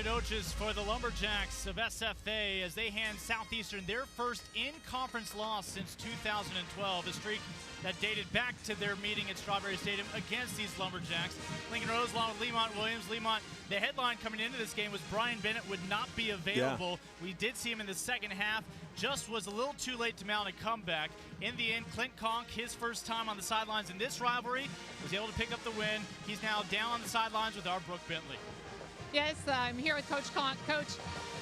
Nacogdoches for the Lumberjacks of SFA as they hand Southeastern their first in-conference loss since 2012, a streak that dated back to their meeting at Strawberry Stadium against these Lumberjacks. Lincoln Rose along with Lemont Williams. Lemont, the headline coming into this game was Brian Bennett would not be available. Yeah. We did see him in the second half, just was a little too late to mount a comeback. In the end, Clint Conque, his first time on the sidelines in this rivalry, was able to pick up the win. He's now down on the sidelines with our Brooke Bentley. Yes, I'm here with Coach Conque. Coach,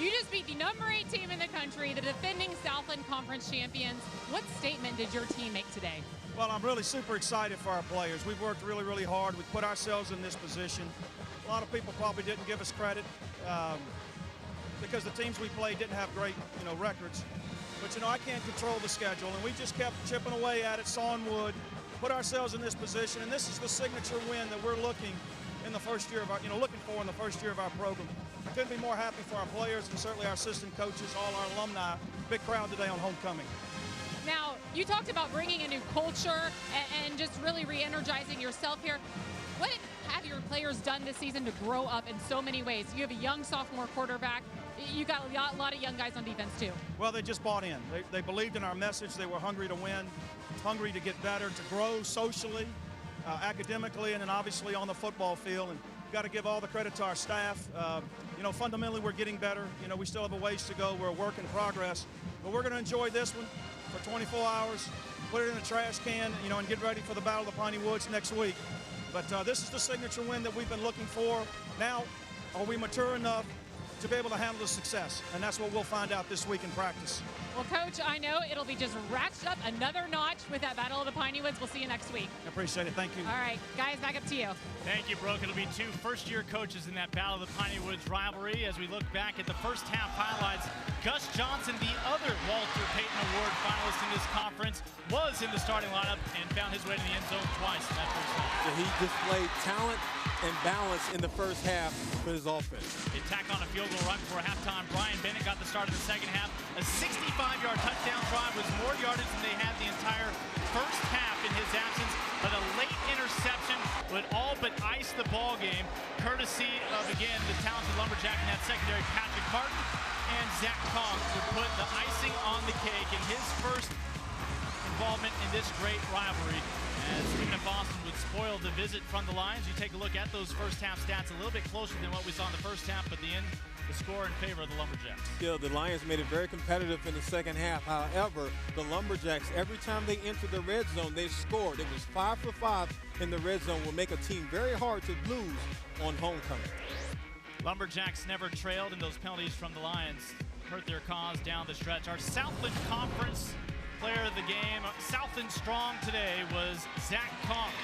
you just beat the #8 team in the country, the defending Southland Conference champions. What statement did your team make today? Well, I'm really super excited for our players. We've worked really, really hard. We put ourselves in this position. A lot of people probably didn't give us credit because the teams we played didn't have great, records. But, I can't control the schedule, and we just kept chipping away at it, sawing wood, put ourselves in this position, and this is the signature win that we're looking in the first year of our, looking for in the first year of our program. I couldn't be more happy for our players and certainly our assistant coaches, all our alumni. Big crowd today on homecoming. Now, you talked about bringing a new culture and just really re-energizing yourself here. What have your players done this season to grow up in so many ways? You have a young sophomore quarterback. You got a lot of young guys on defense, too. Well, they just bought in. They believed in our message. They were hungry to win, hungry to get better, to grow socially, academically, and then obviously on the football field. And got to give all the credit to our staff. Fundamentally, we're getting better. We still have a ways to go. We're a work in progress. But we're going to enjoy this one for 24 hours, put it in a trash can, and get ready for the Battle of the Piney Woods next week. But this is the signature win that we've been looking for. Now, are we mature enough to be able to handle the success? And that's what we'll find out this week in practice. Well, Coach, I know it'll be just ratcheted up another notch with that Battle of the Piney Woods. We'll see you next week. I appreciate it. Thank you. All right, guys, back up to you. Thank you, Brooke. It'll be two first-year coaches in that Battle of the Piney Woods rivalry. As we look back at the first half highlights, Gus Johnson, the other Walter Payton Award finalist in this conference, was in the starting lineup and found his way to the end zone twice in that first half. So he displayed talent and balance in the first half for his offense. They tack on a field goal right before halftime. Brian Bennett got the start of the second half. A 65-yard touchdown drive was more yardage than they had the entire first half in his absence, but a late interception would all but ice the ball game, courtesy of, again, the talented Lumberjack in that secondary, Patrick Martin, and Zach Conque to put the icing on the cake in his first involvement in this great rivalry. As Stephen F. Austin would spoil the visit from the Lions. You take a look at those first half stats, a little bit closer than what we saw in the first half, but the score in favor of the Lumberjacks. Still, the Lions made it very competitive in the second half. However, the Lumberjacks, every time they entered the red zone, they scored. It was 5 for 5 in the red zone. Will make a team very hard to lose on homecoming. Lumberjacks never trailed, and those penalties from the Lions hurt their cause down the stretch. Our Southland Conference player of the game, Southland strong today, was Zach Conque.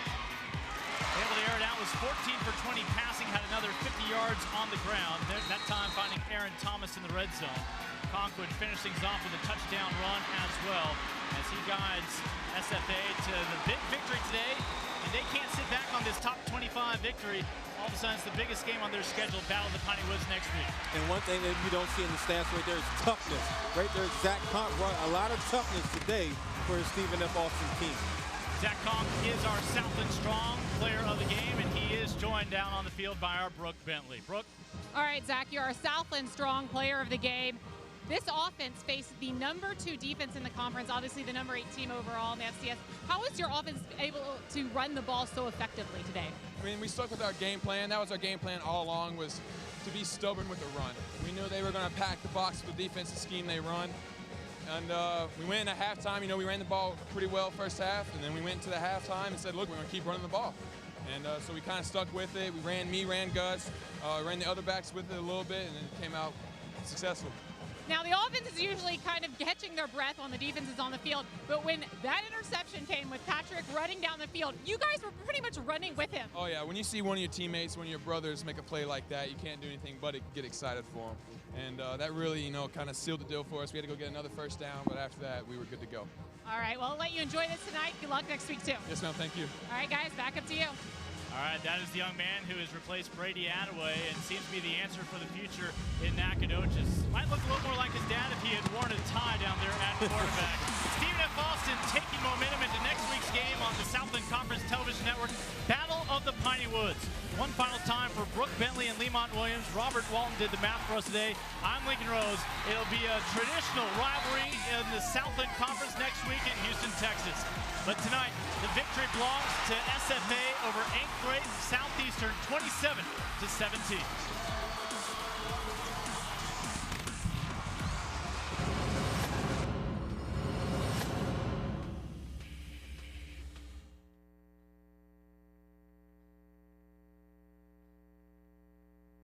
Able to air it out, was 14 for 20 passing, had another 50 yards on the ground. That time finding Aaron Thomas in the red zone. Conque would finish things off with a touchdown run as well as he guides SFA to the big victory today. And they can't sit back on this top 25 victory. All of a sudden, it's the biggest game on their schedule, Battle of the Piney Woods next week. And one thing that you don't see in the stats right there is toughness. Right there, Zach Conque brought a lot of toughness today for his Stephen F. Austin team. Zach Conque is our Southland Strong player of the game, and he is joined down on the field by our Brooke Bentley. Brooke? All right, Zach, you're our Southland Strong player of the game. This offense faced the #2 defense in the conference, obviously the #8 team overall in the FCS. How was your offense able to run the ball so effectively today? I mean, we stuck with our game plan. That was our game plan all along, was to be stubborn with the run. We knew they were going to pack the box with the defensive scheme they run. And we went into halftime. We ran the ball pretty well first half, and then we went to the halftime and said, look, we're going to keep running the ball. And so we kind of stuck with it. We ran Gus, ran the other backs with it a little bit, and it came out successful. Now, the offense is usually kind of catching their breath when the defense is on the field, but when that interception came with Patrick running down the field, you guys were pretty much running with him. Oh, yeah. When you see one of your teammates, one of your brothers make a play like that, you can't do anything but get excited for him. And that really, kind of sealed the deal for us. We had to go get another first down, but after that, we were good to go. All right. Well, I'll let you enjoy this tonight. Good luck next week, too. Yes, ma'am. Thank you. All right, guys. Back up to you. All right, that is the young man who has replaced Brady Attaway and seems to be the answer for the future in Nacogdoches. Might look a little more like his dad if he had worn a tie down there at quarterback. Stephen F. Austin taking momentum into next week's game on the Southland Conference Television Network. Battle of the Piney Woods. One final time for Brooke Bentley and Lemont Williams. Robert Walton did the math for us today. I'm Lincoln Rose. It'll be a traditional rivalry in the Southland Conference next week in Houston, Texas. But tonight, the victory belongs to SFA over 8th grade Southeastern 27-17.